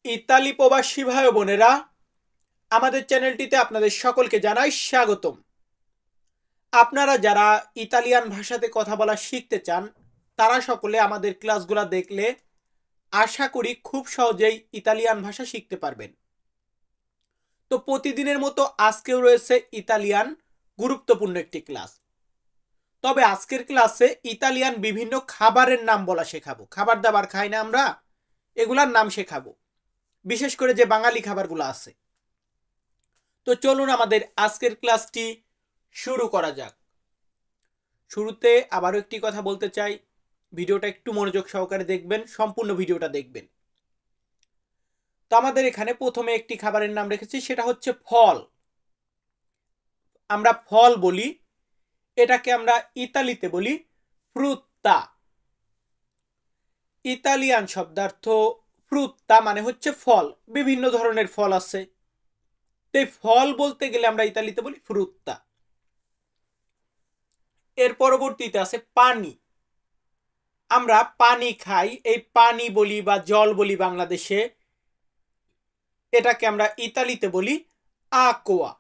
Italy প্রবাসী ভাই ও বোনেরা, আমাদের চ্যানেলটিতে আপনাদের সকলকে জানাই স্বাগতম। আপনারা যারা ইতালিয়ান ভাষাতে কথা বলা শিখতে চান তারা সকলে আমাদের ক্লাসগুলো দেখলে আশা করি খুব সহজেই ইতালিয়ান ভাষা শিখতে পারবেন। তো প্রতিদিনের মতো আজকেও রয়েছে ইতালিয়ান গুরুত্বপূর্ণ একটি ক্লাস। তবে আজকের ক্লাসে ইতালিয়ান বিভিন্ন খাবারের নাম বলা শেখাবো। খাবার দাবার খাই না আমরা, এগুলার নাম শেখাবো, বিশেষ করে যে বাঙালি খাবারগুলো আছে। তো চলুন আমাদের আজকের ক্লাসটি শুরু করা যাক। শুরুতে আবারও একটি কথা বলতে চাই, ভিডিওটা একটু মনোযোগ সহকারে দেখবেন, সম্পূর্ণ ভিডিওটা দেখবেন। তো আমাদের এখানে প্রথমে একটি খাবারের নাম রেখেছি, সেটা হচ্ছে ফল। আমরা ফল বলি, এটাকে আমরা ইতালিতে বলি ফ্রুত্তা। ইতালিয়ান শব্দার্থ ফ্রুত্তা মানে হচ্ছে ফল। বিভিন্ন ধরনের ফল আছে, তাই ফল বলতে গেলে আমরা ইতালিতে বলি ফ্রুত্তা। এর পরবর্তীতে আছে পানি। আমরা পানি খাই, এই পানি বলি বা জল বলি বাংলাদেশে, এটাকে আমরা ইতালিতে বলি আকোয়া।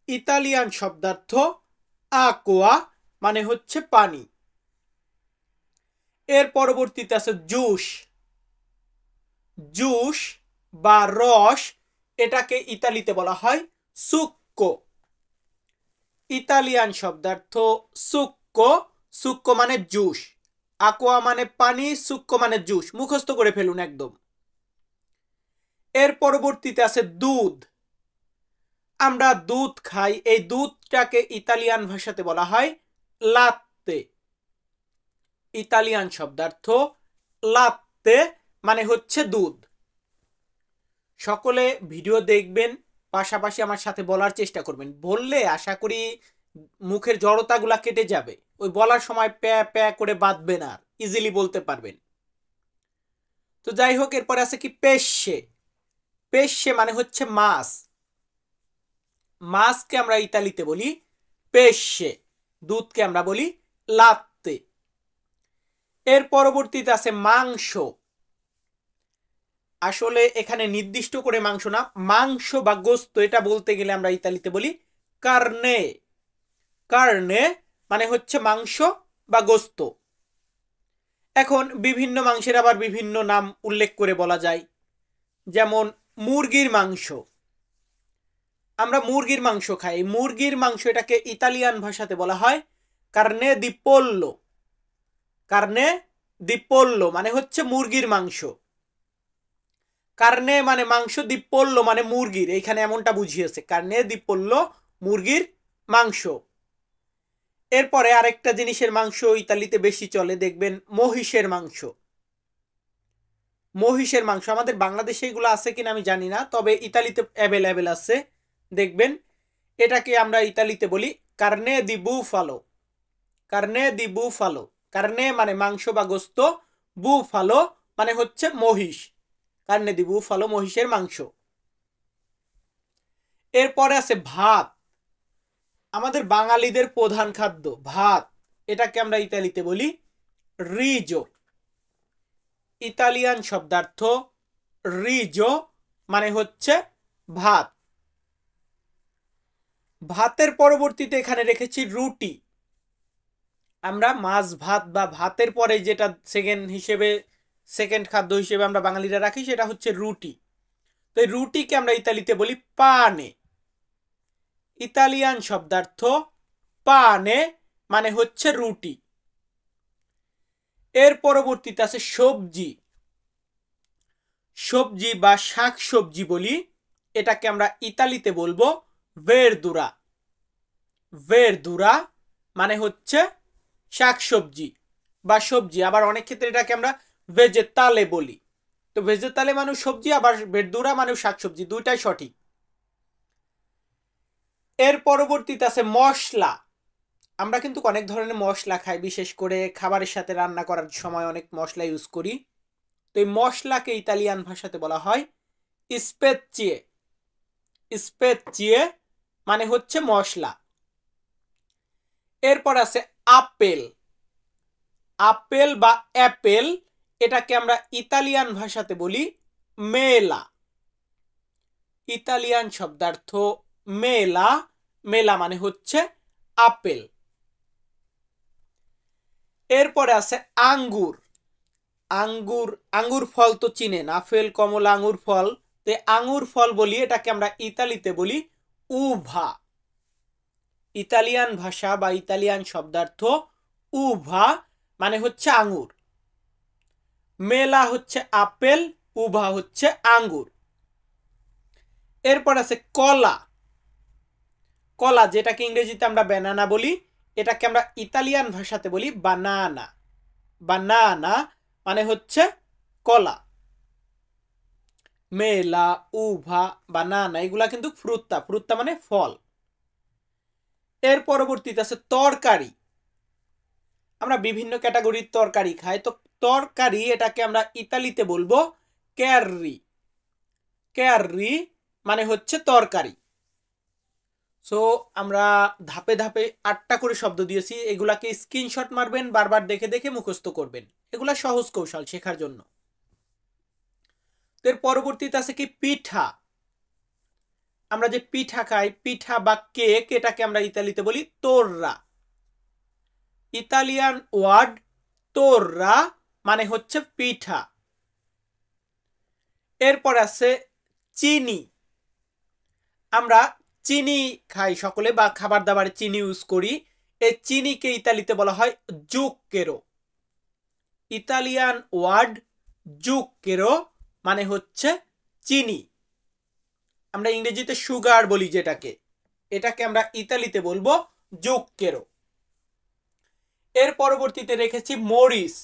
ইতালিয়ান শব্দার্থ আকোয়া মানে হচ্ছে পানি। এর পরবর্তীতে আছে জুস। জুস বা রস, এটাকে ইতালিতে বলা হয় সুক্কো। ইতালিয়ান শব্দার্থ সুক্কো। সুক্কো মানে জুস, আকোয়া মানে পানি, সুক্কো মানে জুস। মুখস্থ করে ফেলুন একদম। এর পরবর্তীতে আছে দুধ। আমরা দুধ খাই, এই দুধটাকে ইতালিয়ান ভাষাতে বলা হয় লাত্তে। ইতালিয়ান শব্দার্থ লাত্তে মানে হচ্ছে দুধ। সকলে ভিডিও দেখবেন, পাশাপাশি আমার সাথে বলার চেষ্টা করবেন। বললে আশা করি মুখের জড়তাগুলা কেটে যাবে, ওই বলার সময় প্যা প্যা করে বাঁধবে না, ইজিলি বলতে পারবেন। তো যাই হোক, এরপরে আছে কি পেশে। পেশে মানে হচ্ছে মাছ। মাছকে আমরা ইতালিতে বলি পেশে, দুধকে আমরা বলি লাত্তে। এর পরবর্তীতে আছে মাংস। আসলে এখানে নির্দিষ্ট করে মাংস না, মাংস বা গোস্ত, এটা বলতে গেলে আমরা ইতালিতে বলি কার্নে। কার্নে মানে হচ্ছে মাংস বা গোস্ত। এখন বিভিন্ন মাংসের আবার বিভিন্ন নাম উল্লেখ করে বলা যায়, যেমন মুরগির মাংস। আমরা মুরগির মাংস খাই, মুরগির মাংস এটাকে ইতালিয়ান ভাষাতে বলা হয় কার্নে দি পোল্লো। কার্নে দি পোল্লো মানে হচ্ছে মুরগির মাংস। কার্নে মানে মাংস, দি পোল্লো মানে মুরগির, এইখানে এমনটা বুঝিয়েছে, কার্নে দি পোল্লো মুরগির মাংস। এরপরে আরেকটা জিনিসের মাংস ইতালিতে বেশি চলে, দেখবেন মহিষের মাংস। মহিষের মাংস আমাদের বাংলাদেশে এগুলো আছে কিনা আমি জানি না, তবে ইতালিতে অ্যাভেলেবেল আছে, দেখবেন। এটাকে আমরা ইতালিতে বলি কার্নে দি বুফালো। কার্নে দি বুফালো। কার্নে মানে মাংস বা গোস্ত, বুফালো মানে হচ্ছে মহিষ। কার্নে দি বুফালো মহিষের মাংস। এরপরে আছে ভাত। আমাদের বাঙালিদের প্রধান খাদ্য ভাত, এটাকে আমরা ইতালিতে বলি রিজো। ইতালিয়ান শব্দার্থ রিজো মানে হচ্ছে ভাত। ভাতের পরবর্তীতে এখানে রেখেছি রুটি। আমরা মাছ ভাত বা ভাতের পরে যেটা সেকেন্ড খাদ্য হিসেবে আমরা বাঙালিরা রাখি, সেটা হচ্ছে রুটি। তো এই রুটিকে আমরা ইতালিতে বলি পানে। ইতালিয়ান শব্দার্থ পানে মানে হচ্ছে রুটি। এর পরবর্তীতে আছে সবজি। সবজি বা শাক সবজি বলি, এটাকে আমরা ইতালিতে বলবো ভেরদুরা। ভেরদুরা মানে হচ্ছে শাক সবজি বা সবজি। আবার অনেক ক্ষেত্রে এটাকে আমরা ভেজেতালে বলি। তো ভেজেতালে মানে সবজি, আবার ভেরদুরা মানে শাক সবজি, দুইটাই সঠিক। এর পরবর্তীতে আছে মশলা। আমরা কিন্তু অনেক ধরনের মশলা খাই, বিশেষ করে খাবারের সাথে রান্না করার সময় অনেক মশলা ইউজ করি। তো এই মশলাকে ইতালিয়ান ভাষাতে বলা হয় স্পেচিয়ে। স্পেচিয়ে মানে হচ্ছে মশলা। এরপর আছে আপেল। আপেল বা অ্যাপেল, এটাকে আমরা ইতালিয়ান ভাষাতে বলি মেলা। ইতালিয়ান শব্দার্থ মেলা। মেলা মানে হচ্ছে আপেল। এরপরে আছে আঙ্গুর। আঙ্গুর, আঙ্গুর ফল তো চিনেন, আপেল কমলা আঙ্গুর ফল। তে আঙ্গুর ফল বলি, এটাকে আমরা ইতালিতে বলি উভা। ইতালিয়ান ভাষা বা ইতালিয়ান শব্দার্থ উভা মানে হচ্ছে আঙ্গুর। মেলা হচ্ছে আপেল, উভা হচ্ছে আঙ্গুর। এরপর আছে কলা। কলা, যেটাকে ইংরেজিতে আমরা ব্যানানা বলি, এটাকে আমরা ইতালিয়ান ভাষাতে বলি বানানা। বানানা মানে হচ্ছে কলা। মেলা, উভা, বানানা এগুলা কিন্তু ফ্রুত্তা। ফ্রুত্তা মানে ফল। এর পরবর্তীতে আছে তরকারি। আমরা বিভিন্ন ক্যাটাগরির তরকারি খাই, তো তরকারি এটাকে আমরা ইতালিতে বলবো ক্যাররি। ক্যাররি মানে হচ্ছে তরকারি। সো আমরা ধাপে ধাপে 8টা করে শব্দ দিয়েছি, এগুলাকে স্ক্রিনশট মারবেন, বারবার দেখে দেখে মুখস্থ করবেন। এগুলা সহজ কৌশল শেখার জন্য। এর পরবর্তীতে আছে কি পিঠা। আমরা যে পিঠা খাই, পিঠা বা কেক, এটাকে আমরা ইতালিতে বলি তোররা। ইতালিয়ান ওয়ার্ড তোররা মানে হচ্ছে পিঠা। এরপর আছে চিনি। আমরা চিনি খাই সকলে, বা খাবার দাবারে চিনি ইউজ করি। এই চিনিকে ইতালিতে বলা হয় জুক্কেরো। ইতালিয়ান ওয়ার্ড জুক্কেরো মানে হচ্ছে চিনি। আমরা ইংরেজিতে সুগার বলি যেটাকে, এটাকে আমরা ইতালিতে বলবো জুক্কেরো। এর পরবর্তীতে রেখেছি মরিচ।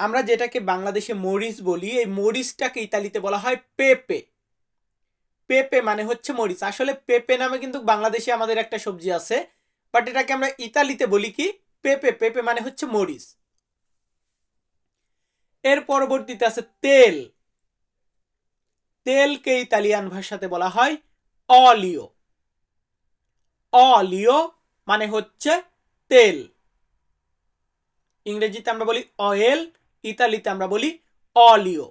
আমরা যেটাকে বাংলাদেশে মরিচ বলি, এই মরিচটাকে ইতালিতে বলা হয় পেপে। পেপে মানে হচ্ছে মরিচ। আসলে পেপে নামে কিন্তু বাংলাদেশে আমাদের একটা সবজি আছে, বাট এটাকে আমরা ইতালিতে বলি কি পেপে। পেপে মানে হচ্ছে মরিচ। এর পরবর্তীতে আছে তেল। তেলকে ইতালিয়ান ভাষাতে বলা হয় অলিও। অলিও মানে হচ্ছে তেল। ইংরেজিতে আমরা বলি অয়েল, ইতালিতে আমরা বলি অলিও।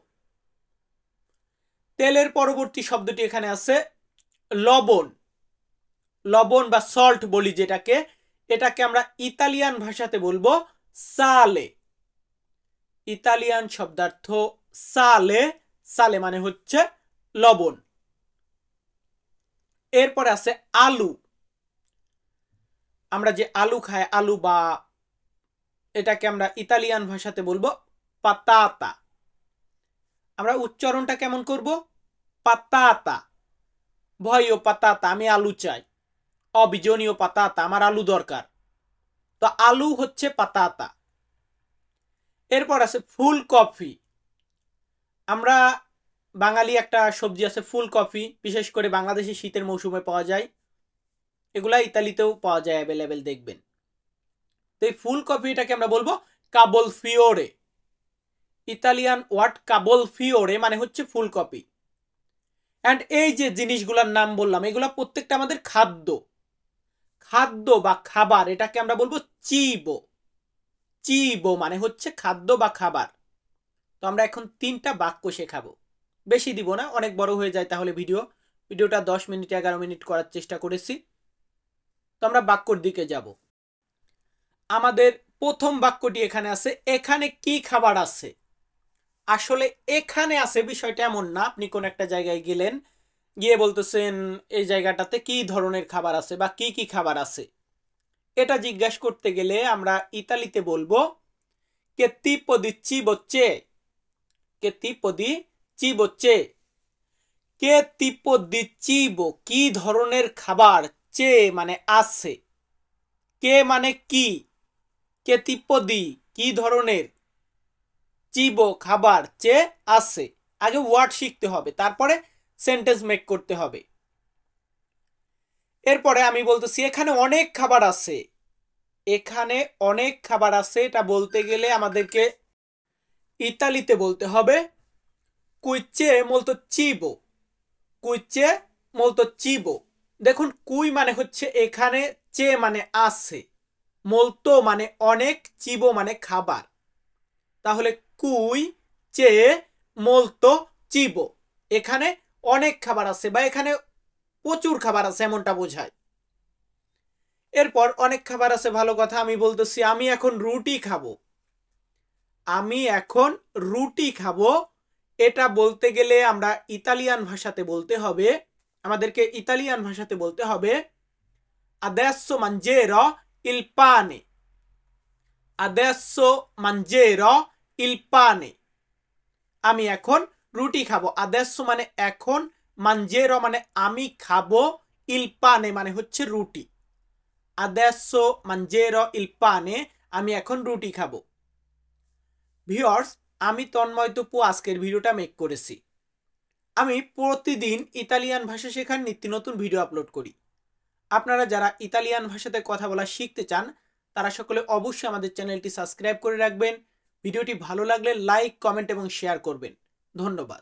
তেলের পরবর্তী শব্দটি এখানে আছে লবণ। লবণ বা সল্ট বলি যেটাকে, এটাকে আমরা ইতালিয়ান ভাষাতে বলবো সালে। ইতালিয়ান শব্দার্থ সালে। সালে মানে হচ্ছে লবণ। এরপরে আছে আলু। আমরা যে আলু খাই, আলু, বা এটাকে আমরা ইতালিয়ান ভাষাতে বলবো পাতাতা। আমরা উচ্চারণটা কেমন করব? পাতাতা। ভয়ও পাতাতা, আমি আলু চাই। অবিজনীয় পাতাতা, আমার আলু দরকার। তো আলু হচ্ছে পাতাতা। এরপর আছে ফুলকপি। আমরা বাঙালি একটা সবজি আছে ফুলকপি, বিশেষ করে বাংলাদেশে শীতের মৌসুমে পাওয়া যায়। এগুলা ইতালিতেও পাওয়া যায়, অ্যাভেলেবেল দেখবেন। তো এই ফুলকপি এটাকে আমরা বলবো কাবল ফিওরে। ইতালিয়ান ওয়ার্ড কাবল ফিওরে মানে হচ্ছে ফুলকপি। অ্যান্ড এই যে জিনিসগুলোর নাম বললাম, এগুলা প্রত্যেকটা আমাদের খাদ্য। খাদ্য বা খাবার, এটাকে আমরা বলবো চিবো। চিবো মানে হচ্ছে খাদ্য বা খাবার। তো আমরা এখন 3টা বাক্য শেখাবো, বেশি দিব না, অনেক বড় হয়ে যায় তাহলে ভিডিওটা 10 মিনিট 11 মিনিট করার চেষ্টা করেছি। তো আমরা বাক্যর দিকে যাব। আমাদের প্রথম বাক্যটি এখানে আছে, এখানে কি খাবার আছে। আসলে এখানে আছে বিষয়টা এমন না, আপনি কোন একটা জায়গায় গেলেন, গিয়ে বলতেছেন এই জায়গাটাতে কি ধরনের খাবার আছে বা কি কি খাবার আছে। এটা জিজ্ঞাসা করতে গেলে আমরা ইতালিতে বলবো কে tipo di cibo c'è। কে tipo di cibo c'è। কে tipo di cibo কি ধরনের খাবার, চে মানে আছে, কে মানে কি, কে tipo di কি ধরনের, চিবো খাবার, চে আছে। আগে ওয়ার্ড শিখতে হবে, তারপরে সেন্টেন্স মেক করতে হবে। এরপরে আমি বলতেছি এখানে অনেক খাবার আছে। এখানে অনেক খাবার আছে, এটা বলতে গেলে আমাদেরকে ইতালিতে বলতে হবে কুইচে মোলতো চিবো। কুইচে মোলতো চিবো। দেখুন, কুই মানে হচ্ছে এখানে, চে মানে আছে, মোলতো মানে অনেক, চিবো মানে খাবার। তাহলে কুই চে মোলতো চিবো, এখানে অনেক খাবার আছে বা এখানে প্রচুর খাবার আছে এমনটা বোঝায়। এরপর অনেক খাবার আছে, ভালো কথা, আমি বলতেছি আমি এখন রুটি খাবো। আমি এখন রুটি খাবো, এটা বলতে গেলে আমরা ইতালিয়ান ভাষাতে বলতে হবে, আমাদেরকে ইতালিয়ান ভাষাতে বলতে হবে adesso mangerò il pane, adesso mangerò il pane। আমি এখন রুটি খাবো, adesso মানে এখন, mangerò মানে আমি খাবো, il pane মানে হচ্ছে রুটি। adesso mangerò il pane, আমি এখন রুটি খাবো। ভিউয়ার্স, আমি তন্ময় তপু আজকের ভিডিওটা মেক করেছি। আমি প্রতিদিন ইতালিয়ান ভাষা শেখার নিত্য নতুন ভিডিও আপলোড করি। আপনারা যারা ইতালিয়ান ভাষাতে কথা বলা শিখতে চান তারা সকলে অবশ্যই আমাদের চ্যানেলটি সাবস্ক্রাইব করে রাখবেন। ভিডিওটি ভালো লাগলে লাইক, কমেন্ট এবং শেয়ার করবেন। ধন্যবাদ।